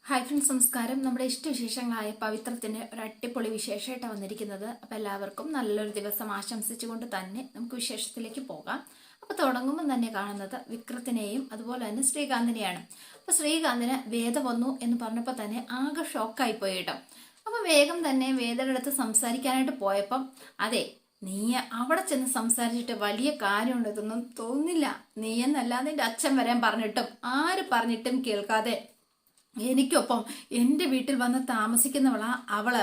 Hi friends, നമസ്കാരം. നമ്മുടെ ഇഷ്ടവിശേഷങ്ങളായ പവിത്രത്തിന്റെ ഒരു അടിപൊളി വിശേഷമായിട്ടാണ് വന്നിരിക്കുന്നത്. അപ്പൊ എല്ലാവർക്കും നല്ലൊരു ദിവസം ആശംസിച്ചുകൊണ്ട് തന്നെ നമുക്ക് വിശേഷത്തിലേക്ക് പോകാം. അപ്പൊ തുടങ്ങുമ്പോൾ തന്നെ കാണുന്നത് വിക്രത്തിനെയും അതുപോലെ തന്നെ ശ്രീകാന്തിനെയാണ്. അപ്പൊ ശ്രീകാന്തിന് വേദ വന്നു എന്ന് പറഞ്ഞപ്പോൾ തന്നെ ആകെ ഷോക്കായി പോയി കേട്ടോ. അപ്പൊ വേഗം തന്നെ വേദയുടെ അടുത്ത് സംസാരിക്കാനായിട്ട് പോയപ്പം അതെ, നീ അവിടെ ചെന്ന് സംസാരിച്ചിട്ട് വലിയ കാര്യമുണ്ട്, ഇതൊന്നും തോന്നില്ല. നീ എന്നല്ല നിന്റെ അച്ഛൻ വരാൻ പറഞ്ഞിട്ടും ആര് പറഞ്ഞിട്ടും കേൾക്കാതെ എനിക്കൊപ്പം എൻ്റെ വീട്ടിൽ വന്ന് താമസിക്കുന്നവളാ അവള്.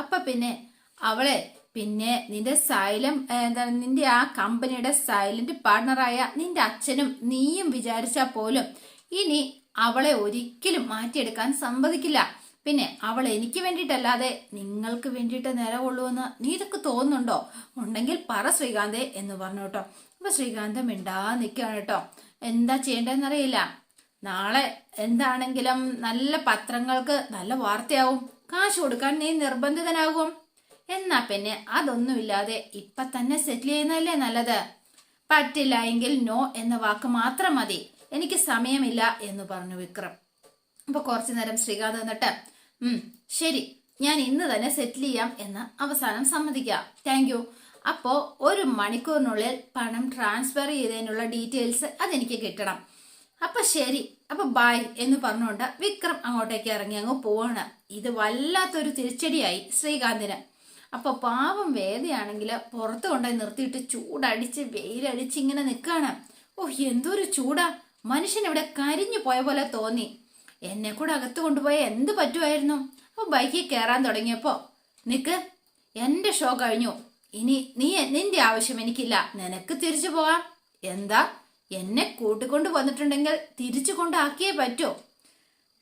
അപ്പൊ പിന്നെ അവളെ പിന്നെ നിന്റെ നിന്റെ ആ കമ്പനിയുടെ സൈലന്റ് പാർട്ണറായ നിന്റെ അച്ഛനും നീയും വിചാരിച്ചാൽ പോലും ഇനി അവളെ ഒരിക്കലും മാറ്റിയെടുക്കാൻ സമ്മതിക്കില്ല. പിന്നെ അവൾ എനിക്ക് വേണ്ടിയിട്ടല്ലാതെ നിങ്ങൾക്ക് വേണ്ടിയിട്ട് നിലകൊള്ളുമെന്ന് നീ ഇതൊക്കെ തോന്നുന്നുണ്ടോ? ഉണ്ടെങ്കിൽ പറ ശ്രീകാന്തേ എന്ന് പറഞ്ഞു കേട്ടോ. അപ്പൊ ശ്രീകാന്ത് മിണ്ടാ നിൽക്കുകയാണ് കേട്ടോ. എന്താ ചെയ്യേണ്ടതെന്നറിയില്ല. നാളെ എന്താണെങ്കിലും നല്ല പത്രങ്ങൾക്ക് നല്ല വാർത്തയാവും, കാശ് കൊടുക്കാൻ നീ നിർബന്ധിതനാകും. എന്നാ പിന്നെ അതൊന്നുമില്ലാതെ ഇപ്പൊ തന്നെ സെറ്റിൽ ചെയ്യുന്നതല്ലേ നല്ലത്. പറ്റില്ല എങ്കിൽ നോ എന്ന വാക്ക് മാത്രം മതി, എനിക്ക് സമയമില്ല എന്ന് പറഞ്ഞു വിക്രം. അപ്പൊ കുറച്ചു നേരം ശ്രീകാന്ത് എന്നിട്ട് ശരി, ഞാൻ ഇന്ന് തന്നെ സെറ്റിൽ ചെയ്യാം എന്ന് അവസാനം സമ്മതിക്കാം, താങ്ക് യു. അപ്പോ 1 മണിക്കൂറിനുള്ളിൽ പണം ട്രാൻസ്ഫർ ചെയ്തതിനുള്ള ഡീറ്റെയിൽസ് അതെനിക്ക് കിട്ടണം. അപ്പൊ ശരി, അപ്പൊ ബായ് എന്ന് പറഞ്ഞുകൊണ്ട് വിക്രം അങ്ങോട്ടേക്ക് ഇറങ്ങി അങ്ങ് പോവാണ്. ഇത് വല്ലാത്തൊരു തിരിച്ചടിയായി ശ്രീകാന്തിന്. അപ്പൊ പാവം വേദയാണെങ്കിൽ പുറത്തു കൊണ്ടുപോയി നിർത്തിയിട്ട് ചൂടടിച്ച് വെയിലടിച്ച് ഇങ്ങനെ നിൽക്കാണ്. എന്തൊരു ചൂടാ, മനുഷ്യൻ ഇവിടെ കരിഞ്ഞു പോയ പോലെ തോന്നി. എന്നെ കൂടെ അകത്ത് കൊണ്ടുപോയ എന്ത് പറ്റുമായിരുന്നു. അപ്പൊ ബൈക്കിൽ കയറാൻ തുടങ്ങിയപ്പോ നിക്ക്, എന്റെ ഷോ കഴിഞ്ഞു, ഇനി നിന്റെ ആവശ്യം എനിക്കില്ല, നിനക്ക് തിരിച്ചു പോവാം. എന്താ, എന്നെ കൂട്ടിക്കൊണ്ട് വന്നിട്ടുണ്ടെങ്കിൽ തിരിച്ചു കൊണ്ടാക്കിയേ പറ്റൂ.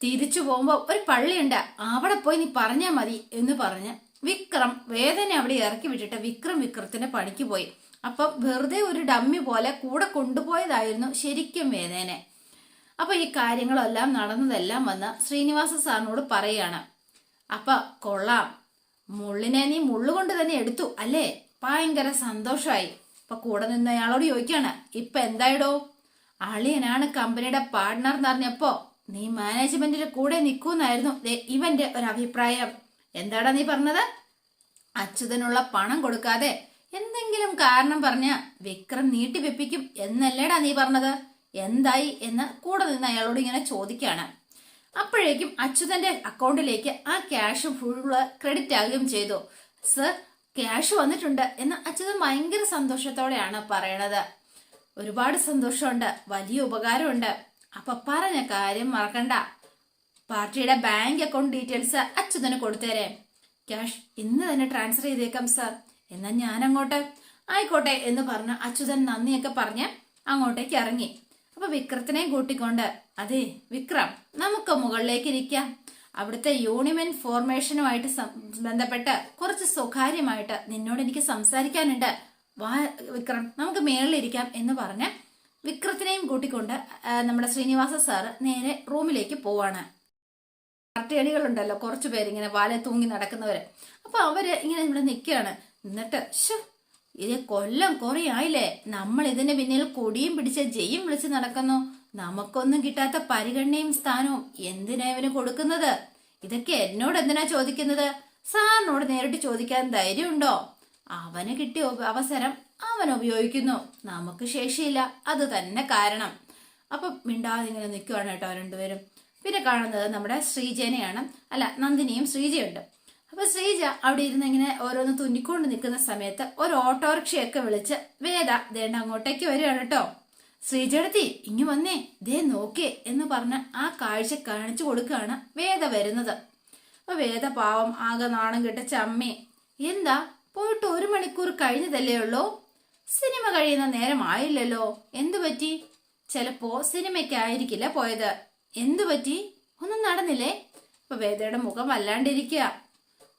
തിരിച്ചു പോകുമ്പോ ഒരു പള്ളിയുണ്ട്, അവിടെ പോയി നീ പറഞ്ഞാ മതി എന്ന് പറഞ്ഞ് വിക്രം വേദനെ അവിടെ ഇറക്കി വിട്ടിട്ട് വിക്രത്തിന്റെ പണിക്ക് പോയി. അപ്പൊ വെറുതെ ഒരു ഡമ്മി പോലെ കൂടെ കൊണ്ടുപോയതായിരുന്നു ശരിക്കും വേദനെ. അപ്പൊ ഈ കാര്യങ്ങളെല്ലാം നടന്നതെല്ലാം വന്ന് ശ്രീനിവാസ സാറിനോട് പറയാണ്. അപ്പൊ കൊള്ളാം, മുള്ളിനെ നീ മുള്ളുകൊണ്ട് തന്നെ എടുത്തു അല്ലേ, ഭയങ്കര സന്തോഷമായി. ഇപ്പൊ കൂടെ നിന്ന് അയാളോട് ചോദിക്കാണ്, ഇപ്പൊ എന്തായിടോ? അളിയനാണ് കമ്പനിയുടെ പാർട്ട്ണർ എന്ന് പറഞ്ഞപ്പോ നീ മാനേജ്മെന്റിന്റെ കൂടെ നിൽക്കൂന്നായിരുന്നു ഇവന്റെ ഒരു അഭിപ്രായം. എന്താടാ നീ പറഞ്ഞത്? അച്യുതനുള്ള പണം കൊടുക്കാതെ എന്തെങ്കിലും കാരണം പറഞ്ഞ വിക്രം നീട്ടിവെപ്പിക്കും എന്നല്ലേടാ നീ പറഞ്ഞത്? എന്തായി എന്ന് കൂടെ നിന്ന് അയാളോട് ഇങ്ങനെ ചോദിക്കാണ്. അപ്പോഴേക്കും അച്യുതന്റെ അക്കൗണ്ടിലേക്ക് ആ ക്യാഷ് ഫുള്ള് ക്രെഡിറ്റ് ആകുകയും ചെയ്തു. സർ, ക്യാഷ് വന്നിട്ടുണ്ട് എന്ന് അച്യുതൻ ഭയങ്കര സന്തോഷത്തോടെയാണ് പറയണത്. ഒരുപാട് സന്തോഷമുണ്ട്, വലിയ ഉപകാരമുണ്ട്. അപ്പൊ പറഞ്ഞ കാര്യം മറക്കണ്ട, പാർട്ടിയുടെ bank account details Achuthan കൊടുത്തേരെ. Cash ഇന്ന് തന്നെ ട്രാൻസ്ഫർ ചെയ്തേക്കാം സർ. എന്നാ ഞാൻ അങ്ങോട്ട്. ആയിക്കോട്ടെ എന്ന് പറഞ്ഞ് അച്യുതൻ നന്ദിയൊക്കെ പറഞ്ഞ് അങ്ങോട്ടേക്ക് ഇറങ്ങി. അപ്പൊ വിക്രത്തിനെയും കൂട്ടിക്കൊണ്ട്, അതെ വിക്രം, നമുക്ക് മുകളിലേക്ക് ഇരിക്കാം, അവിടുത്തെ യൂണിയൻ ഫോർമേഷനുമായിട്ട് ബന്ധപ്പെട്ട് കുറച്ച് സ്വകാര്യമായിട്ട് നിന്നോട് എനിക്ക് സംസാരിക്കാനുണ്ട്. വാ വിക്രം, നമുക്ക് മേളിലിരിക്കാം എന്ന് പറഞ്ഞ് വിക്രത്തിനെയും കൂട്ടിക്കൊണ്ട് നമ്മുടെ ശ്രീനിവാസ സാറ് നേരെ റൂമിലേക്ക് പോവാണ്. പാർട്ടിയടികളുണ്ടല്ലോ, കുറച്ചു പേരിങ്ങനെ വാലെ തൂങ്ങി നടക്കുന്നവര്. അപ്പൊ അവര് ഇങ്ങനെ ഇവിടെ നിൽക്കുകയാണ്. എന്നിട്ട് ഇത് കൊല്ലം കുറെ ആയില്ലേ നമ്മൾ ഇതിന് പിന്നിൽ കൊടിയും പിടിച്ച് ജയും വിളിച്ച് നടക്കുന്നു. നമുക്കൊന്നും കിട്ടാത്ത പരിഗണനയും സ്ഥാനവും എന്തിനാ ഇവന് കൊടുക്കുന്നത്? ഇതൊക്കെ എന്നോട് എന്തിനാ ചോദിക്കുന്നത്? സാറിനോട് നേരിട്ട് ചോദിക്കാൻ ധൈര്യമുണ്ടോ? അവന് കിട്ടിയ അവസരം അവൻ ഉപയോഗിക്കുന്നു, നമുക്ക് ശേഷിയില്ല, അത് തന്നെ കാരണം. അപ്പൊ മിണ്ടാതെ ഇങ്ങനെ നിൽക്കുവാണ് കേട്ടോ രണ്ടുപേരും. പിന്നെ കാണുന്നത് നമ്മുടെ ശ്രീജനെയാണ്, അല്ല നന്ദിനിയും ശ്രീജയുണ്ട്. അപ്പൊ ശ്രീജ അവിടെ ഇരുന്ന് ഇങ്ങനെ ഓരോന്ന് തുന്നിക്കൊണ്ട് നിൽക്കുന്ന സമയത്ത് ഒരു ഓട്ടോറിക്ഷയൊക്കെ വിളിച്ച് വേദ ദേണ്ട അങ്ങോട്ടേക്ക് വരികയാണ് കേട്ടോ. ശ്രീജടത്തി ഇങ്ങ് വന്നേ, ദേ നോക്കേ എന്ന് പറഞ്ഞ് ആ കാഴ്ച കാണിച്ചു കൊടുക്കുകയാണ് വേദ വരുന്നത്. അപ്പൊ വേദ പാവം ആകെ നാണം കെട്ട ചമ്മേ, എന്താ പോയിട്ട് 1 മണിക്കൂർ കഴിഞ്ഞതല്ലേ ഉള്ളൂ, സിനിമ കഴിയുന്ന നേരം ആയില്ലല്ലോ, എന്തു പറ്റി? ചിലപ്പോ സിനിമയ്ക്കായിരിക്കില്ല പോയത്. എന്തു പറ്റി? ഒന്നും നടന്നില്ലേ? അപ്പൊ വേദയുടെ മുഖം വല്ലാണ്ടിരിക്കുക.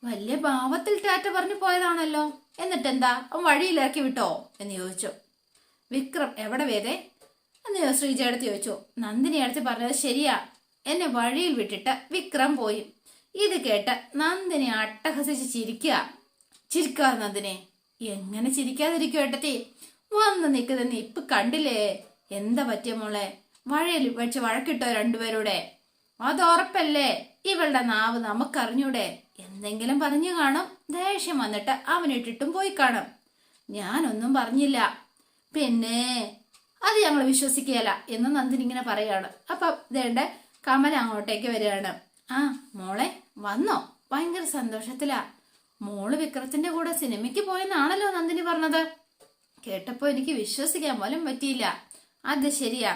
വലിയ ഭാവത്തിൽ ടാറ്റ പറഞ്ഞു പോയതാണല്ലോ, എന്നിട്ടെന്താ അവൻ വഴിയിലിറക്കി വിട്ടോ എന്ന് ചോദിച്ചു. വിക്രം എവിടെ വേദേ എന്ന് ശ്രീജ അടുത്ത് ചോദിച്ചു. നന്ദിനി അടുത്ത് പറഞ്ഞത് ശരിയാ, എന്നെ വഴിയിൽ വിട്ടിട്ട് വിക്രം പോയി. ഇത് കേട്ട് നന്ദിനി അട്ടഹസിച്ച് ചിരിക്കുക നന്ദിനെ. എങ്ങനെ ചിരിക്കാതിരിക്കും ഏട്ടത്തി? വന്ന് നിൽക്കുന്ന ഇപ്പൊ കണ്ടില്ലേ, എന്താ പറ്റിയ മോളെ? വഴിയിൽ വെച്ച് വഴക്കിട്ടോ രണ്ടുപേരുടെ? അത് ഉറപ്പല്ലേ? ഇവളുടെ നാവ് നമുക്കറിഞ്ഞൂടെ? എന്തെങ്കിലും പറഞ്ഞു കാണും. ദേഷ്യം വന്നിട്ട് അവനിട്ടിട്ടും പോയി കാണും. ഞാനൊന്നും പറഞ്ഞില്ല. പിന്നെ അത് ഞങ്ങൾ വിശ്വസിക്കുകയല്ല എന്ന് നന്ദിനി ഇങ്ങനെ പറയാണ്. അപ്പൊ ദേണ്ട കമല അങ്ങോട്ടേക്ക് വരികയാണ്. ആ മോളെ വന്നോ? ഭയങ്കര സന്തോഷത്തിലാ. മോള് വിക്രത്തിന്റെ കൂടെ സിനിമയ്ക്ക് പോയെന്നാണല്ലോ നന്ദിനി പറഞ്ഞത്. കേട്ടപ്പോ എനിക്ക് വിശ്വസിക്കാൻ പോലും പറ്റിയില്ല. അത് ശരിയാ,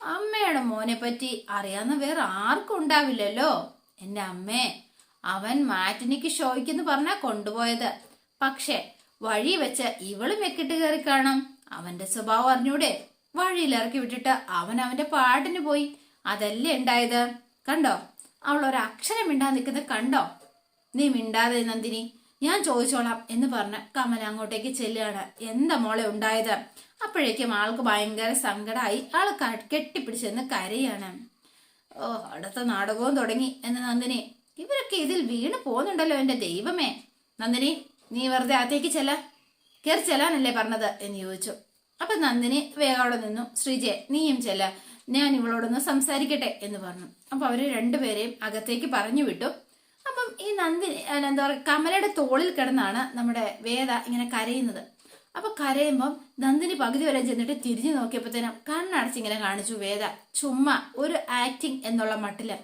അമ്മയുടെ മോനെ പറ്റി അറിയാവുന്ന വേറെ ആർക്കും ഉണ്ടാവില്ലല്ലോ. എന്റെ അമ്മേ, അവൻ മാറ്റിനിക്ക് ഷോയ്ക്കെന്ന് പറഞ്ഞാ കൊണ്ടുപോയത്. പക്ഷെ വഴി വെച്ച് ഇവള് മെക്കിട്ട് കയറി കാണും. അവന്റെ സ്വഭാവം അറിഞ്ഞൂടെ? വഴിയിലിറക്കി വിട്ടിട്ട് അവൻ അവന്റെ പാട്ടിന് പോയി. അതല്ലേ ഉണ്ടായത്. കണ്ടോ? അവൾ ഒരക്ഷരം മിണ്ടാതെ നിൽക്കുന്നത് കണ്ടോ? നീ മിണ്ടാതെ നന്ദിനി, ഞാൻ ചോദിച്ചോളാം എന്ന് പറഞ്ഞ് കമല അങ്ങോട്ടേക്ക് ചെല്ലുകയാണ്. എന്താ മോളെ ഉണ്ടായത്? അപ്പോഴേക്കും ആൾക്ക് ഭയങ്കര സങ്കടമായി. ആള് കെട്ടിപ്പിടിച്ചെന്ന് കരയാണ്. ഓ, അടുത്ത നാടകവും തുടങ്ങി എന്ന് നന്ദിനി. ഇവരൊക്കെ ഇതിൽ വീണ് പോകുന്നുണ്ടല്ലോ എന്റെ ദൈവമേ. നന്ദിനി, നീ വെറുതെ അകത്തേക്ക് കയറി ചെല്ലാനല്ലേ പറഞ്ഞത് എന്ന് ചോദിച്ചു. അപ്പൊ നന്ദിനി വേഗം അവിടെ നിന്നു. ശ്രീജയെ, നീയും ചെല്ല, ഞാൻ ഇവളോടൊന്ന് സംസാരിക്കട്ടെ എന്ന് പറഞ്ഞു. അപ്പൊ അവര് രണ്ടുപേരെയും അകത്തേക്ക് പറഞ്ഞു വിട്ടു. അപ്പം ഈ നന്ദിനി എന്താ പറയുക, കമലയുടെ തോളിൽ കിടന്നാണ് നമ്മുടെ വേദ ഇങ്ങനെ കരയുന്നത്. അപ്പൊ കരയുമ്പം നന്ദിനി പകുതി വരെ ചെന്നിട്ട് തിരിഞ്ഞു നോക്കിയപ്പോഴത്തേനും കണ്ണടച്ചിങ്ങനെ കാണിച്ചു വേദ. ചുമ്മാ ഒരു ആക്ടിങ് എന്നുള്ള മട്ടില്.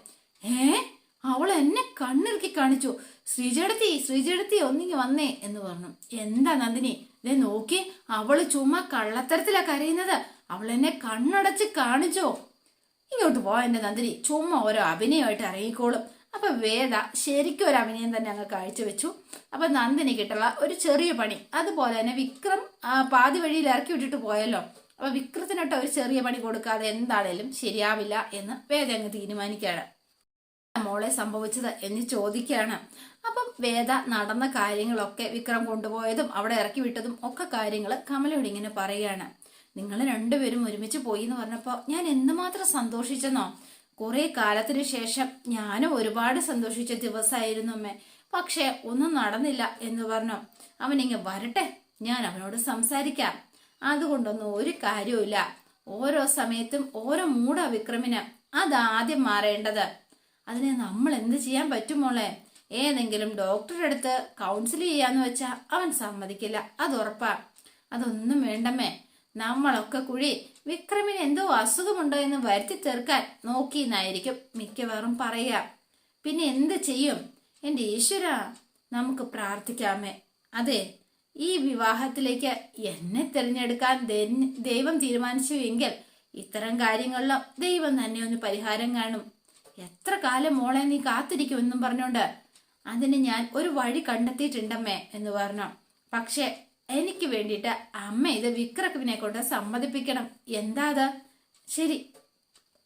അവൾ എന്നെ കണ്ണിറുക്കി കാണിച്ചു. ശ്രീജടത്തി ഒന്നിങ്ങി വന്നേ എന്ന് പറഞ്ഞു. എന്താ നന്ദിനി, ഇതേ നോക്കി, അവള് ചുമ്മാ കള്ളത്തരത്തിലാ കരയുന്നത്. അവൾ എന്നെ കണ്ണടച്ച് കാണിച്ചോ? ഇങ്ങോട്ട് പോ എന്റെ നന്ദിനി, ചുമ്മാ ഓരോ അഭിനയമായിട്ട് ഇറങ്ങിക്കോളും. അപ്പൊ വേദ ശരിക്കും ഒരു അഭിനയം തന്നെ അങ്ങ് കാഴ്ചവെച്ചു. അപ്പൊ നന്ദിനി കിട്ടുള്ള ഒരു ചെറിയ പണി, അതുപോലെ തന്നെ വിക്രം പാതി വഴിയിൽ ഇറക്കി വിട്ടിട്ട് പോയല്ലോ. അപ്പൊ വിക്രത്തിനൊട്ട് ഒരു ചെറിയ പണി കൊടുക്കാതെ എന്താണേലും ശരിയാവില്ല എന്ന് വേദ അങ്ങ് തീരുമാനിക്കുകയാണ്. മോളെ സംഭവിച്ചത് എന്ന് ചോദിക്കുകയാണ്. അപ്പം വേദ നടന്ന കാര്യങ്ങളൊക്കെ, വിക്രം കൊണ്ടുപോയതും അവിടെ ഇറക്കി വിട്ടതും ഒക്കെ കാര്യങ്ങൾ കമലയോട് ഇങ്ങനെ പറയുകയാണ്. നിങ്ങൾ രണ്ടുപേരും ഒരുമിച്ച് പോയി എന്ന് പറഞ്ഞപ്പോ ഞാൻ എന്തുമാത്രം സന്തോഷിച്ചെന്നോ. കുറെ കാലത്തിന് ശേഷം ഞാനും ഒരുപാട് സന്തോഷിച്ച ദിവസമായിരുന്നു അമ്മേ. പക്ഷെ ഒന്നും നടന്നില്ല എന്ന് പറഞ്ഞു. അവനിങ്ങ് വരട്ടെ, ഞാൻ അവനോട് സംസാരിക്കാം. അതുകൊണ്ടൊന്നും ഒരു കാര്യവുമില്ല. ഓരോ സമയത്തും ഓരോ മൂടാ വിക്രമിന്. അതാദ്യം മാറേണ്ടത്. അതിനെ നമ്മൾ എന്ത് ചെയ്യാൻ പറ്റും മോളെ? ഏതെങ്കിലും ഡോക്ടറുടെ അടുത്ത് കൗൺസിൽ ചെയ്യാന്ന് വെച്ചാ അവൻ സമ്മതിക്കില്ല, അത് ഉറപ്പാ. അതൊന്നും വേണ്ടമ്മേ. നമ്മളൊക്കെ കൂടി വിക്രമിന് എന്തോ അസുഖമുണ്ടോ എന്ന് വരുത്തി തീർക്കാൻ നോക്കിയെന്നായിരിക്കും മിക്കവാറും പറയാ. പിന്നെ എന്ത് ചെയ്യും? എന്റെ ഈശ്വര, നമുക്ക് പ്രാർത്ഥിക്കാമേ. അതെ, ഈ വിവാഹത്തിലേക്ക് എന്നെ തിരഞ്ഞെടുക്കാൻ ദൈവം തീരുമാനിച്ചു എങ്കിൽ ഇത്തരം കാര്യങ്ങളിലും ദൈവം തന്നെ ഒന്ന് പരിഹാരം കാണും. എത്ര കാലം മോളെ നീ കാത്തിരിക്കുമെന്നും പറഞ്ഞോണ്ട് അതിന് ഞാൻ ഒരു വഴി കണ്ടെത്തിയിട്ടുണ്ടമ്മേ എന്ന് പറഞ്ഞു. പക്ഷെ എനിക്ക് വേണ്ടിയിട്ട് അമ്മ ഇത് വിക്രമിനെ കൊണ്ട് സമ്മതിപ്പിക്കണം. എന്താ അത്? ശരി,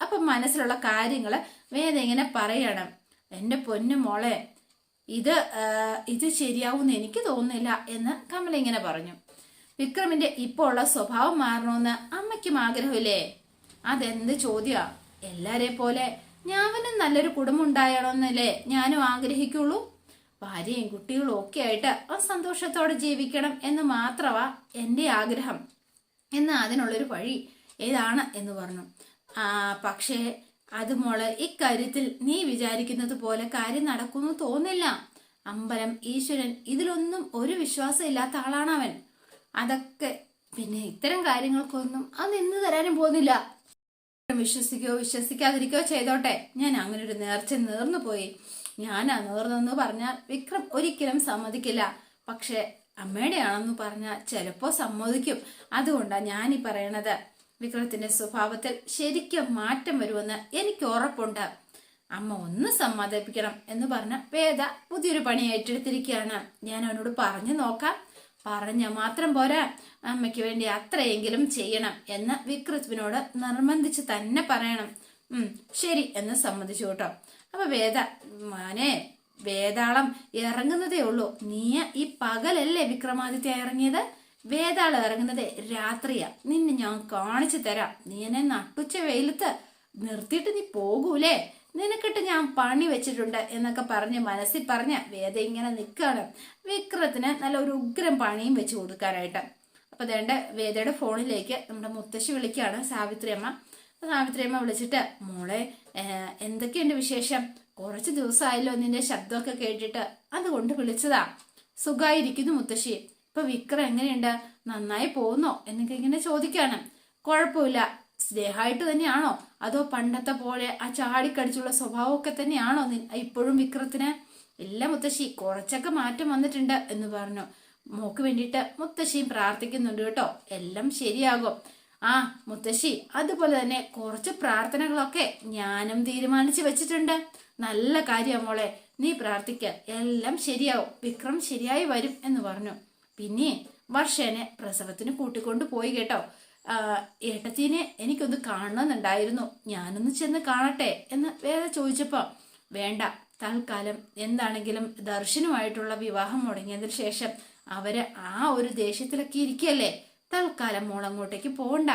അപ്പൊ മനസ്സിലുള്ള കാര്യങ്ങള് വേദ ഇങ്ങനെ പറയണം. എന്റെ പൊന്നു മോളെ, ഇത് ശരിയാവുമെന്ന് എനിക്ക് തോന്നുന്നില്ല എന്ന് കമല ഇങ്ങനെ പറഞ്ഞു. വിക്രമിന്റെ ഇപ്പോൾ ഉള്ള സ്വഭാവം മാറണമെന്ന് അമ്മയ്ക്കും ആഗ്രഹമില്ലേ? അതെന്ത് ചോദ്യാ? എല്ലാരെ പോലെ ഞാനും നല്ലൊരു കുടുംബം ഉണ്ടായണമെന്നല്ലേ ഞാനും ആഗ്രഹിക്കുള്ളൂ. ഭാര്യയും കുട്ടികളും ഒക്കെ ആയിട്ട് സന്തോഷത്തോടെ ജീവിക്കണം എന്ന് മാത്രമാ എൻ്റെ ആഗ്രഹം. എന്നാൽ അതിനുള്ളൊരു വഴി ഏതാണ് എന്ന് പറഞ്ഞു. പക്ഷേ അത് മോള്, ഇക്കാര്യത്തിൽ നീ വിചാരിക്കുന്നത് പോലെ കാര്യം നടക്കുന്നു തോന്നില്ല. അമ്പലം, ഈശ്വരൻ, ഇതിലൊന്നും ഒരു വിശ്വാസം ഇല്ലാത്ത ആളാണ് അവൻ. അതൊക്കെ പിന്നെ ഇത്തരം കാര്യങ്ങൾക്കൊന്നും അത് നിന്ന് തരാനും പോകുന്നില്ല. വിശ്വസിക്കോ വിശ്വസിക്കാതിരിക്കോ ചെയ്തോട്ടെ, ഞാൻ അങ്ങനെ ഒരു നേർച്ച നേർന്നു പോയി. ഞാനാ നേർന്നെന്ന് പറഞ്ഞാൽ വിക്രം ഒരിക്കലും സമ്മതിക്കില്ല. പക്ഷെ അമ്മയുടെ ആണെന്ന് പറഞ്ഞാൽ ചിലപ്പോ സമ്മതിക്കും. അതുകൊണ്ടാണ് ഞാനീ പറയണത്. വിക്രത്തിന്റെ സ്വഭാവത്തിൽ ശരിക്കും മാറ്റം വരുമെന്ന് എനിക്ക് ഉറപ്പുണ്ട്. അമ്മ ഒന്ന് സമ്മതിപ്പിക്കണം എന്ന് പറഞ്ഞ വേദ പുതിയൊരു പണി ഏറ്റെടുത്തിരിക്കുകയാണ്. ഞാൻ അവനോട് പറഞ്ഞു നോക്കാം. പറഞ്ഞ മാത്രം പോരാ, അമ്മയ്ക്ക് വേണ്ടി അത്രയെങ്കിലും ചെയ്യണം എന്ന് വിക്രത്തിനോട് നിർബന്ധിച്ച് തന്നെ പറയണം. ശരി എന്ന് സമ്മതിച്ചു കേട്ടോ. അപ്പൊ മോനെ, വേതാളം ഇറങ്ങുന്നതേ ഉള്ളൂ. നീ ഈ പകലല്ലേ വിക്രമാദിത്യ ഇറങ്ങിയത്? വേതാളം ഇറങ്ങുന്നത് രാത്രിയാ. നിന്നെ ഞാൻ കാണിച്ചു തരാം. നീ എന്നെ നട്ടുച്ച വെയിലത്ത് നിർത്തിയിട്ട് നീ പോകൂലേ? നിനക്കിട്ട് ഞാൻ പണി വെച്ചിട്ടുണ്ട് എന്നൊക്കെ പറഞ്ഞ് മനസ്സിൽ പറഞ്ഞ വേദ ഇങ്ങനെ നിൽക്കുകയാണ്. വിക്രത്തിന് നല്ല ഒരു ഉഗ്രം പണിയും വെച്ച് കൊടുക്കാനായിട്ട്. അപ്പൊ അതേണ്ട വേദയുടെ ഫോണിലേക്ക് നമ്മുടെ മുത്തശ്ശി വിളിക്കുകയാണ്, സാവിത്രി അമ്മ. വിളിച്ചിട്ട്, മോളെ എന്തൊക്കെയുണ്ട് വിശേഷം? കുറച്ച് ദിവസമായല്ലോ നിന്റെ ശബ്ദമൊക്കെ കേട്ടിട്ട്, അതുകൊണ്ട് വിളിച്ചതാ. സുഖായിരിക്കുന്നു മുത്തശ്ശി. ഇപ്പൊ വിക്രം എങ്ങനെയുണ്ട്? നന്നായി പോകുന്നോ എന്നൊക്കെ ഇങ്ങനെ ചോദിക്കാണ്. കുഴപ്പമില്ല. സ്നേഹമായിട്ട് തന്നെയാണോ, അതോ പണ്ടത്തെ പോലെ ആ ചാടിക്കടിച്ചുള്ള സ്വഭാവമൊക്കെ തന്നെയാണോ ഇപ്പോഴും വിക്രത്തിന്? ഇല്ല മുത്തശ്ശി, കുറച്ചൊക്കെ മാറ്റം വന്നിട്ടുണ്ട് എന്ന് പറഞ്ഞു. മോക്ക് വേണ്ടിയിട്ട് മുത്തശ്ശിയും പ്രാർത്ഥിക്കുന്നുണ്ട് കേട്ടോ, എല്ലാം ശരിയാകും. ആ മുത്തശ്ശി, അതുപോലെ തന്നെ കുറച്ച് പ്രാർത്ഥനകളൊക്കെ ഞാനും തീരുമാനിച്ചു വെച്ചിട്ടുണ്ട്. നല്ല കാര്യം മോളെ, നീ പ്രാർത്ഥിക്ക, എല്ലാം ശരിയാവും, വിക്രം ശരിയായി വരും എന്ന് പറഞ്ഞു. പിന്നെ വർഷേനെ പ്രസവത്തിന് കൂട്ടിക്കൊണ്ട് പോയി കേട്ടോ. ഏട്ടത്തിനെ എനിക്കൊന്ന് കാണണമെന്നുണ്ടായിരുന്നു, ഞാനൊന്ന് ചെന്ന് കാണട്ടെ എന്ന് വേറെ ചോദിച്ചപ്പോ വേണ്ട, തൽക്കാലം എന്താണെങ്കിലും ദർശനുമായിട്ടുള്ള വിവാഹം മുടങ്ങിയതിന് ശേഷം അവര് ആ ഒരു ദേഷ്യത്തിലൊക്കെ ഇരിക്കല്ലേ, തൽക്കാലം മോളങ്ങോട്ടേക്ക് പോകണ്ട.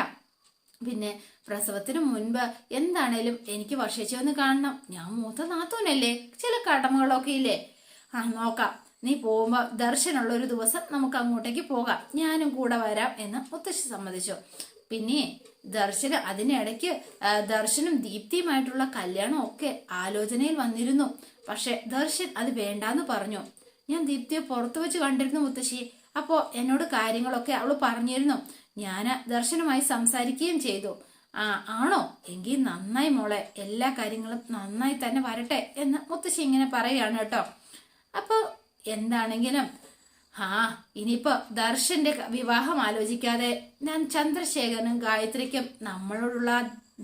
പിന്നെ പ്രസവത്തിന് മുൻപ് എന്താണേലും എനിക്ക് വർഷിച്ചു ഒന്ന് കാണണം, ഞാൻ മൂത്ത നാത്തൂനല്ലേ, ചില കടമകളൊക്കെ ഇല്ലേ. നോക്കാം, നീ പോകുമ്പോ ദർശനുള്ള ഒരു ദിവസം നമുക്ക് അങ്ങോട്ടേക്ക് പോകാം, ഞാനും കൂടെ വരാം എന്ന് മുത്തശ്ശി സമ്മതിച്ചു. പിന്നെ ദർശന് അതിനിടയ്ക്ക് ദർശനും ദീപ്തിയുമായിട്ടുള്ള കല്യാണം ഒക്കെ ആലോചനയിൽ വന്നിരുന്നു. പക്ഷെ ദർശൻ അത് വേണ്ടാന്ന് പറഞ്ഞു. ഞാൻ ദീപ്തിയെ പുറത്തു വെച്ച് കണ്ടിരുന്നു മുത്തശ്ശി. അപ്പോ എന്നോട് കാര്യങ്ങളൊക്കെ അവള് പറഞ്ഞിരുന്നു. ഞാൻ ദർശനുമായി സംസാരിക്കുകയും ചെയ്തു. ആണോ? എങ്കിൽ നന്നായി മോളെ, എല്ലാ കാര്യങ്ങളും നന്നായി തന്നെ വരട്ടെ എന്ന് മുത്തശ്ശി ഇങ്ങനെ പറയുകയാണ് കേട്ടോ. അപ്പൊ എന്താണെങ്കിലും ഇനിയിപ്പോ ദർശന്റെ വിവാഹം ആലോചിക്കാതെ ഞാൻ ചന്ദ്രശേഖരനും ഗായത്രിക്കും നമ്മളോടുള്ള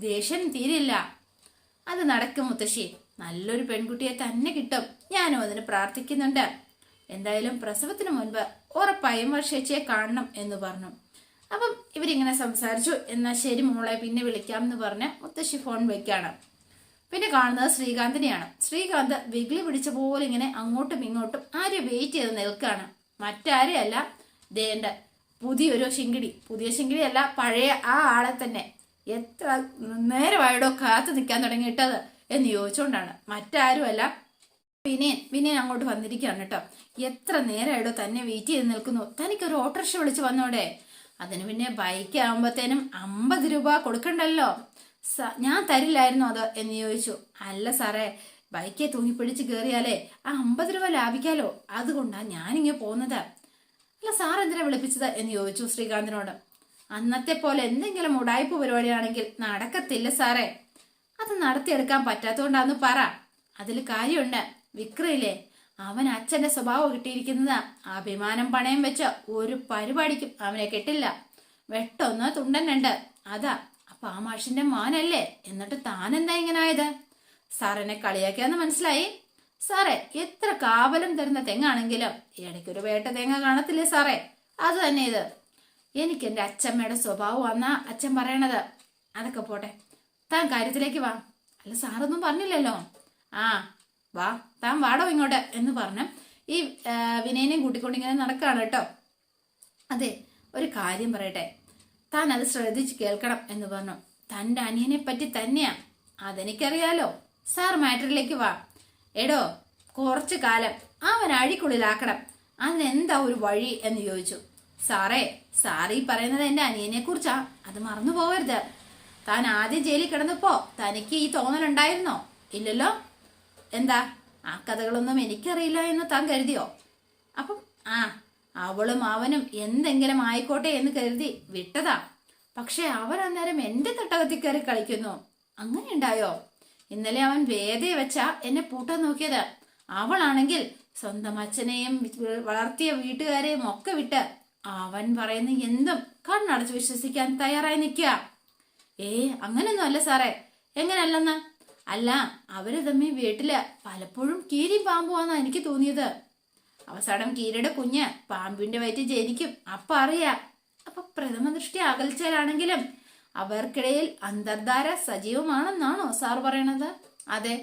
ദേഷ്യം തീരില്ല. അത് നടക്കും മുത്തശ്ശി, നല്ലൊരു പെൺകുട്ടിയെ തന്നെ കിട്ടും, ഞാനും അതിന് പ്രാർത്ഥിക്കുന്നുണ്ട്. എന്തായാലും പ്രസവത്തിന് മുൻപ് ഉറപ്പായും വർഷേച്ചിയെ കാണണം എന്ന് പറഞ്ഞു. അപ്പം ഇവരിങ്ങനെ സംസാരിച്ചു. എന്നാ ശരി മോളെ, പിന്നെ വിളിക്കാം എന്ന് പറഞ്ഞ് മുത്തശ്ശി ഫോൺ വെക്കാണ്. പിന്നെ കാണുന്നത് ശ്രീകാന്തിനെയാണ്. ശ്രീകാന്ത് വിഗ്ലി പിടിച്ച പോലെ ഇങ്ങനെ അങ്ങോട്ടും ഇങ്ങോട്ടും ആരും വെയിറ്റ് ചെയ്ത് നിൽക്കാണ്. മറ്റാരെയല്ല, ദേണ്ട പുതിയൊരു ശിങ്കിടി, പുതിയ ശിങ്കിടി അല്ല, പഴയ ആ ആളെ തന്നെ. എത്ര നേരമായിടോ കാത്തു നിൽക്കാൻ തുടങ്ങിയിട്ടത് എന്ന് ചോദിച്ചുകൊണ്ടാണ്. മറ്റാരുമല്ല, വിനയൻ അങ്ങോട്ട് വന്നിരിക്കുകയാണ് കേട്ടോ. എത്ര നേരമായിടോ തന്നെ വെയിറ്റ് ചെയ്ത് നിൽക്കുന്നു, തനിക്കൊരു ഓട്ടോറിക്ഷ വിളിച്ച് വന്നോടെ. അതിന് പിന്നെ ബൈക്ക് ആകുമ്പോഴത്തേനും 50 രൂപ കൊടുക്കണ്ടല്ലോ. ഞാൻ തരില്ലായിരുന്നു അത് എന്ന് ചോദിച്ചു. അല്ല സാറേ, ബൈക്കെ തൂങ്ങിപ്പിടിച്ച് കയറിയാലേ ആ 50 രൂപ ലാഭിക്കാലോ, അതുകൊണ്ടാ ഞാനിങ്ങനെ പോകുന്നത്. അല്ല സാർ എന്തിനാ വിളിപ്പിച്ചത് എന്ന് ചോദിച്ചു ശ്രീകാന്തിനോട്. അന്നത്തെ പോലെ എന്തെങ്കിലും ഉടായ്പ പരിപാടിയാണെങ്കിൽ നടക്കത്തില്ല സാറേ, അത് നടത്തിയെടുക്കാൻ പറ്റാത്തോണ്ടാന്ന് പറ. അതിൽ കാര്യമുണ്ട്. വിക്രയില്ലേ, അവൻ അച്ഛന്റെ സ്വഭാവം കിട്ടിയിരിക്കുന്നത്. അഭിമാനം പണയം വെച്ച ഒരു പരിപാടിക്കും അവനെ കെട്ടില്ല. വെട്ടൊന്ന് തുണ്ടനുണ്ട്, അതാ. അപ്പൊ ആ മാഷിന്റെ മോനല്ലേ, എന്നിട്ട് താനെന്താ ഇങ്ങനെ ആയത്? സാറിനെ കളിയാക്കിയാന്ന് മനസ്സിലായി. സാറേ, എത്ര കാവലം തരുന്ന തെങ്ങാണെങ്കിലും ഇടയ്ക്കൊരു വേട്ട തേങ്ങ കാണത്തില്ലേ സാറേ, അത് തന്നെ ഇത്. എനിക്ക് എന്റെ അച്ഛമ്മയുടെ സ്വഭാവം വന്നാ അച്ഛൻ പറയണത്. അതൊക്കെ പോട്ടെ, താൻ കാര്യത്തിലേക്ക് വാ. അല്ല സാറൊന്നും പറഞ്ഞില്ലല്ലോ. വാ, താൻ വാടോ ഇങ്ങോട്ട് എന്ന് പറഞ്ഞ് ഈ വിനയനെയും കൂട്ടിക്കൊണ്ടിങ്ങനെ നടക്കാണ് കേട്ടോ. അതെ, ഒരു കാര്യം പറയട്ടെ, താൻ അത് ശ്രദ്ധിച്ച് കേൾക്കണം എന്ന് പറഞ്ഞു. തൻ്റെ അനിയനെ പറ്റി തന്നെയാ, അതെനിക്കറിയാലോ. സാർ മാറ്ററിലേക്ക് വാ. എടോ, കുറച്ചു കാലം അവൻ അഴിക്കുള്ളിലാക്കണം, അതിനെന്താ ഒരു വഴി എന്ന് ചോദിച്ചു. സാറേ ഈ പറയുന്നത് എൻ്റെ അനിയനെ കുറിച്ചാ, അത് മറന്നു പോകരുത്. താൻ ആദ്യം ജയിലിൽ കിടന്നപ്പോ തനിക്ക് ഈ തോന്നലുണ്ടായിരുന്നോ? ഇല്ലല്ലോ. എന്താ, ആ കഥകളൊന്നും എനിക്കറിയില്ല എന്ന് താൻ കരുതിയോ? അപ്പം അവളും അവനും എന്തെങ്കിലും ആയിക്കോട്ടെ എന്ന് കരുതി വിട്ടതാ. പക്ഷെ അവൻ അന്നേരം എന്റെ തട്ടകത്തിൽ കയറി കളിക്കുന്നു. അങ്ങനെ ഉണ്ടായോ? ഇന്നലെ അവൻ വേദയെ വെച്ചാ എന്നെ പൂട്ടാൻ നോക്കിയത്. അവളാണെങ്കിൽ സ്വന്തം അച്ഛനെയും വളർത്തിയ വീട്ടുകാരെയും ഒക്കെ വിട്ട് അവൻ പറയുന്ന എന്തും കണ്ണടച്ച് വിശ്വസിക്കാൻ തയ്യാറായി നിൽക്കുക. അങ്ങനൊന്നും അല്ല സാറേ. എങ്ങനല്ലെന്ന്? അല്ല, അവര് തമ്മി വീട്ടില് പലപ്പോഴും കീരി പാമ്പുവാന്നാ എനിക്ക് തോന്നിയത്. അവസാനം കീരിയുടെ കുഞ്ഞ് പാമ്പിന്റെ വയറ്റിൽ ജനിക്കും, അപ്പൊ അറിയാം. അപ്പൊ പ്രഥമ ദൃഷ്ടി അകൽച്ചയിലാണെങ്കിലും അവർക്കിടയിൽ അന്തർധാര സജീവമാണെന്നാണോ സാർ പറയണത്? അതെ.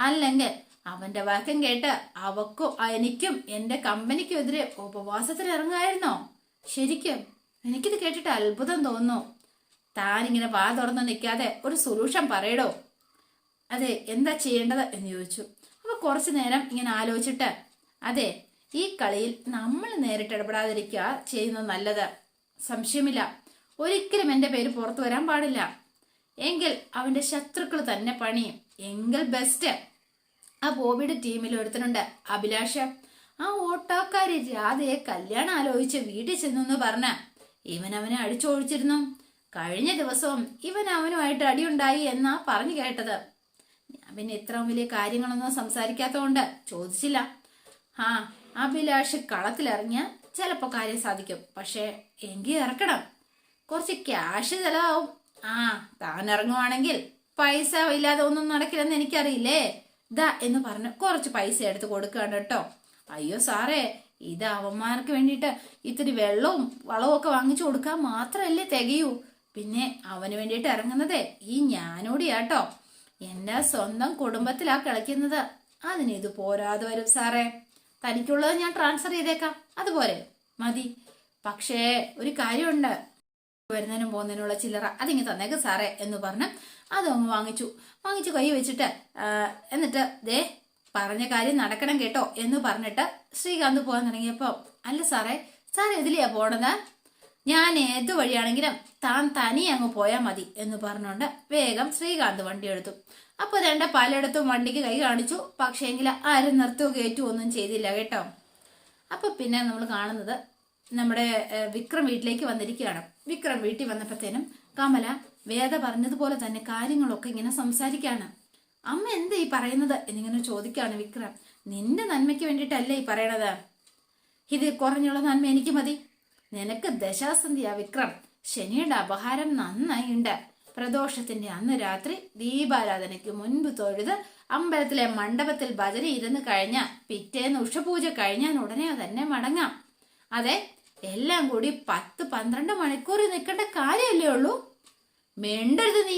അല്ലെങ്കിൽ അവന്റെ വാക്യം കേട്ട് അവക്കും എനിക്കും എന്റെ കമ്പനിക്കും എതിരെ ഉപവാസത്തിന് ഇറങ്ങായിരുന്നോ? ശരിക്കും എനിക്കിത് കേട്ടിട്ട് അത്ഭുതം തോന്നുന്നു. താനിങ്ങനെ വാ തുറന്ന് നിൽക്കാതെ ഒരു സൊല്യൂഷൻ പറയടോ. അതെ, എന്താ ചെയ്യേണ്ടത് എന്ന് ചോദിച്ചു. അപ്പൊ കുറച്ചു നേരം ഇങ്ങനെ ആലോചിച്ചിട്ട്, അതെ, ഈ കളിയിൽ നമ്മൾ നേരിട്ട് ഇടപെടാതിരിക്കുക ചെയ്യുന്നത് നല്ലത്. സംശയമില്ല, ഒരിക്കലും എന്റെ പേര് പുറത്തു വരാൻ പാടില്ല. എങ്കിൽ അവന്റെ ശത്രുക്കൾ തന്നെ പണിയും. എങ്കിൽ ബെസ്റ്റ്. ആ ബോബിയുടെ ടീമിൽ ഒരുത്തനുണ്ട്, അഭിലാഷ്. ആ ഓട്ടോക്കാരി രാധയെ കല്യാണം ആലോചിച്ച് വീട്ടിൽ ചെന്നു പറഞ്ഞ ഇവൻ അവനെ അടിച്ചോടിച്ചിരുന്നു. കഴിഞ്ഞ ദിവസവും ഇവൻ അവനുമായിട്ട് അടിയുണ്ടായി എന്നാ പറഞ്ഞു കേട്ടത്. ഞാൻ പിന്നെ ഇത്രയും വലിയ കാര്യങ്ങളൊന്നും സംസാരിക്കാത്തതുകൊണ്ട് ചോദിച്ചില്ല. ആ അഭിലാഷ് കളത്തിലിറങ്ങിയ ചിലപ്പോ കാര്യം സാധിക്കും. പക്ഷെ എങ്കിൽ ഇറക്കണം, കുറച്ച് ക്യാഷ് ചെലവാവും. ആ താൻ ഇറങ്ങുവാണെങ്കിൽ പൈസ ഇല്ലാതെ ഒന്നും നടക്കില്ലെന്ന് എനിക്കറിയില്ലേ. ദാ എന്ന് പറഞ്ഞ് കുറച്ച് പൈസ എടുത്ത് കൊടുക്കുകയാണ് കേട്ടോ. അയ്യോ സാറേ, ഇത് അവന്മാർക്ക് വേണ്ടിയിട്ട് ഇത്തിരി വെള്ളവും വളവും ഒക്കെ വാങ്ങിച്ചു കൊടുക്കാൻ മാത്രമല്ലേ തികയൂ. പിന്നെ അവന് വേണ്ടിയിട്ട് ഇറങ്ങുന്നതേ ഈ ഞാനോടിയാട്ടോ. എന്റെ സ്വന്തം കുടുംബത്തിലാ കളിക്കുന്നത്. അതിന് ഇത് പോരാതെ വരും സാറേ. തനിക്കുള്ളത് ഞാൻ ട്രാൻസ്ഫർ ചെയ്തേക്കാം, അതുപോലെ മതി. പക്ഷേ ഒരു കാര്യമുണ്ട്, വരുന്നതിനും പോകുന്നതിനുള്ള ചില്ലറ അതിങ്ങ് തന്നേക്ക് സാറേ എന്ന് പറഞ്ഞ് അതങ്ങ് വാങ്ങിച്ചു കൈ വെച്ചിട്ട് എന്നിട്ട് ദേ പറഞ്ഞ കാര്യം നടക്കണം കേട്ടോ എന്ന് പറഞ്ഞിട്ട് ശ്രീകാന്ത് പോകാൻ തുടങ്ങിയപ്പോ, അല്ല സാറേ, സാർ എതിലെയാ പോണത്? ഞാൻ ഏത് വഴിയാണെങ്കിലും താൻ തനിയെ അങ്ങ് പോയാൽ മതി എന്ന് പറഞ്ഞുകൊണ്ട് വേഗം ശ്രീകാന്ത് വണ്ടി എടുത്തു. അപ്പൊ പലയിടത്തും വണ്ടിക്ക് കൈ കാണിച്ചു. പക്ഷേ എങ്കിൽ ആരും നിർത്തുകയോ കയറ്റുകയോ ഒന്നും ചെയ്തില്ല കേട്ടോ. അപ്പൊ പിന്നെ നമ്മൾ കാണുന്നത് നമ്മുടെ വിക്രം വീട്ടിലേക്ക് വന്നിരിക്കുകയാണ്. വിക്രം വീട്ടിൽ വന്നപ്പോഴത്തേനും കമല വേദ പറഞ്ഞതുപോലെ തന്നെ കാര്യങ്ങളൊക്കെ ഇങ്ങനെ സംസാരിക്കാണ്. അമ്മ എന്താ ഈ പറയുന്നത് എന്നിങ്ങനെ ചോദിക്കാണ് വിക്രം. നിന്റെ നന്മയ്ക്ക് വേണ്ടിയിട്ടല്ലേ ഈ പറയണത്? ഇത് കുറഞ്ഞുള്ള നന്മ എനിക്ക് മതി. നിനക്ക് ദശാസന്ധിയാ വിക്രം. ശനിയുടെ അപഹാരം നന്നായിണ്ട്. പ്രദോഷത്തിന്റെ അന്ന് രാത്രി ദീപാരാധനയ്ക്ക് മുൻപ് തൊഴുത് അമ്പലത്തിലെ മണ്ഡപത്തിൽ ഭജന ഇരുന്ന് കഴിഞ്ഞ പിറ്റേന്ന് ഉഷപൂജ കഴിഞ്ഞാൽ ഉടനെ തന്നെ മടങ്ങാം. അതെ, എല്ലാം കൂടി 10-12 മണിക്കൂർ നിൽക്കേണ്ട കാര്യമല്ലേ ഉള്ളൂ. മിണ്ടരുത് നീ.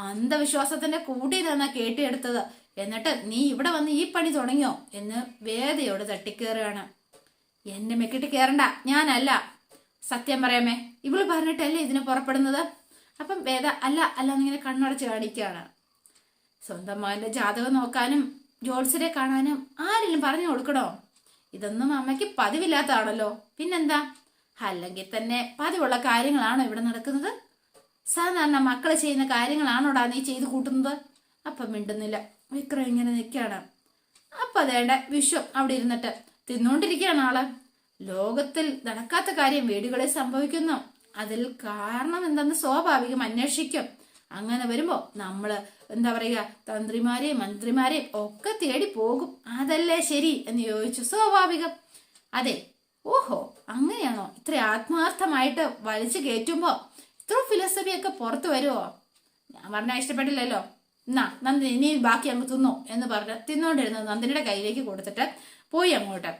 അന്ധവിശ്വാസത്തിന്റെ കൂട്ടി തന്നാ കേട്ടിയെടുത്തത്. എന്നിട്ട് നീ ഇവിടെ വന്ന് ഈ പണി തുടങ്ങിയോ എന്ന് വേദയോട് തട്ടിക്കേറുകയാണ്. എന്റെ മെക്കിട്ട് കയറണ്ട, ഞാനല്ല. സത്യം പറയാമേ, ഇവള് പറഞ്ഞിട്ടല്ലേ ഇതിന് പുറപ്പെടുന്നത്. അപ്പം വേദ അല്ല എന്നിങ്ങനെ കണ്ണടച്ച് കാണിക്കുകയാണ്. സ്വന്തം മകന്റെ ജാതകം നോക്കാനും ജോത്സ്യരെ കാണാനും ആരെങ്കിലും പറഞ്ഞു കൊടുക്കണോ? ഇതൊന്നും അമ്മയ്ക്ക് പതിവില്ലാത്തതാണല്ലോ. പിന്നെന്താ? അല്ലെങ്കിൽ തന്നെ പതിവുള്ള കാര്യങ്ങളാണോ ഇവിടെ നടക്കുന്നത്? സാധാരണ മക്കള് ചെയ്യുന്ന കാര്യങ്ങളാണോടാ നീ ചെയ്തു കൂട്ടുന്നത്? അപ്പം മിണ്ടുന്നില്ല. വിക്രം ഇങ്ങനെ നിൽക്കുകയാണ്. അപ്പൊ അതേണ്ട വിശ്വം അവിടെ ഇരുന്നിട്ട് തിന്നുകൊണ്ടിരിക്കുകയാണ് ആള്. ലോകത്തിൽ നടക്കാത്ത കാര്യം വീടുകളിൽ സംഭവിക്കുന്നു. അതിൽ കാരണം എന്തെന്ന് സ്വാഭാവികം അന്വേഷിക്കും. അങ്ങനെ വരുമ്പോ നമ്മള് എന്താ പറയുക, തന്ത്രിമാരെയും മന്ത്രിമാരെയും ഒക്കെ തേടി പോകും. അതല്ലേ ശരി എന്ന് ചോദിച്ചു. സ്വാഭാവികം. അതെ, ഓഹോ അങ്ങനെയാണോ? ഇത്ര ആത്മാർത്ഥമായിട്ട് വലിച്ചു കയറ്റുമ്പോ ഇത്ര ഫിലോസഫി ഒക്കെ പുറത്തു വരുമോ? ഞാൻ പറഞ്ഞാൽ ഇഷ്ടപ്പെട്ടില്ലല്ലോ. എന്നാ നന്ദിനി ഇനി ബാക്കി അങ്ങ് തിന്നോ എന്ന് പറഞ്ഞ് തിന്നോണ്ടിരുന്നത് നന്ദിനിയുടെ കയ്യിലേക്ക് കൊടുത്തിട്ട് പോയി അങ്ങോട്ട്.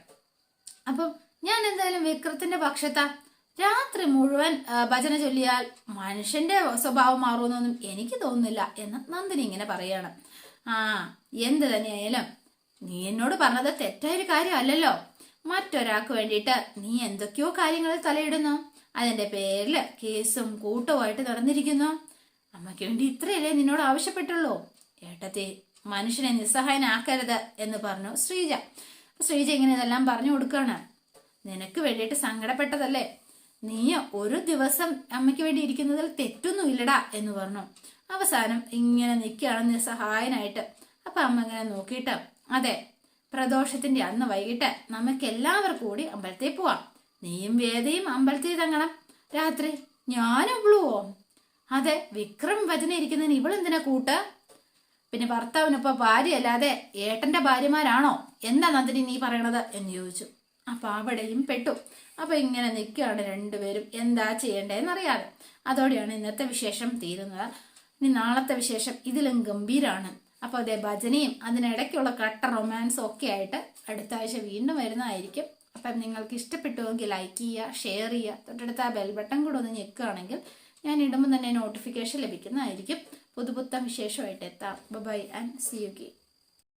അപ്പം ഞാൻ എന്തായാലും വിക്രത്തിന്റെ പക്ഷത്താ. രാത്രി മുഴുവൻ ഭജന ചൊല്ലിയാൽ മനുഷ്യന്റെ സ്വഭാവം മാറുമെന്നൊന്നും എനിക്ക് തോന്നുന്നില്ല എന്ന് നന്ദിനി ഇങ്ങനെ പറയാണ്. ആ എന്ത് തന്നെയായാലും നീ എന്നോട് പറഞ്ഞത് തെറ്റായൊരു കാര്യമല്ലല്ലോ. മറ്റൊരാൾക്ക് വേണ്ടിയിട്ട് നീ എന്തൊക്കെയോ കാര്യങ്ങളിൽ തലയിടുന്നു. അതിന്റെ പേരില് കേസും കൂട്ടവുമായിട്ട് നടന്നിരിക്കുന്നു. അമ്മയ്ക്ക് വേണ്ടി ഇത്രയല്ലേ നിന്നോട് ആവശ്യപ്പെട്ടുള്ളൂ. ഏട്ടത്തെ മനുഷ്യനെ നിസ്സഹായനാക്കരുത് എന്ന് പറഞ്ഞു ശ്രീജ. ശ്രീജ ഇങ്ങനെ ഇതെല്ലാം പറഞ്ഞു കൊടുക്കുകയാണ്. നിനക്ക് വേണ്ടിയിട്ട് സങ്കടപ്പെട്ടതല്ലേ, നീ ഒരു ദിവസം അമ്മയ്ക്ക് വേണ്ടി ഇരിക്കുന്നതിൽ തെറ്റൊന്നും ഇല്ലടാ എന്ന് പറഞ്ഞു. അവസാനം ഇങ്ങനെ നിൽക്കുകയാണ് നിസ്സഹായനായിട്ട്. അപ്പൊ അമ്മ ഇങ്ങനെ നോക്കിയിട്ട്, അതെ, പ്രദോഷത്തിന്റെ അന്ന് വൈകിട്ട് നമുക്ക് എല്ലാവർക്കും കൂടി അമ്പലത്തിൽ പോവാം. നീയും വേദയും അമ്പലത്തിൽ തങ്ങണം രാത്രി. ഞാനും ഇവളുവോ? അതെ, വിക്രം ഭജന ഇരിക്കുന്നതിന് ഇവളെന്തിനാ കൂട്ട്? പിന്നെ ഭർത്താവിനിപ്പോ ഭാര്യ അല്ലാതെ ഏട്ടന്റെ ഭാര്യമാരാണോ? എന്താ നന്ദിനി നീ പറയണത് എന്ന് ചോദിച്ചു. അപ്പൊ അവിടെയും പെട്ടു. അപ്പൊ ഇങ്ങനെ നിൽക്കുകയാണ് രണ്ടുപേരും, എന്താ ചെയ്യണ്ടേന്നറിയാതെ. അതോടെയാണ് ഇന്നത്തെ വിശേഷം തീരുന്നത്. ഇനി നാളത്തെ വിശേഷം ഇതിലും ഗംഭീരാണ്. അപ്പൊ അതേ ഭജനയും അതിനിടയ്ക്കുള്ള കട്ട റൊമാൻസും ഒക്കെ ആയിട്ട് അടുത്ത ആഴ്ച വീണ്ടും വരുന്നതായിരിക്കും. അപ്പം നിങ്ങൾക്ക് ഇഷ്ടപ്പെട്ടുവെങ്കിൽ ലൈക്ക് ചെയ്യുക, ഷെയർ ചെയ്യുക, തൊട്ടടുത്ത ആ ബെൽ ബട്ടൺ കൂടെ ഒന്ന് ഞെക്കുകയാണെങ്കിൽ ഞാൻ ഇടുമ്പോൾ തന്നെ നോട്ടിഫിക്കേഷൻ ലഭിക്കുന്നതായിരിക്കും. പുതുപുത്തൻ വിശേഷമായിട്ട് എത്താം. Bye and see U.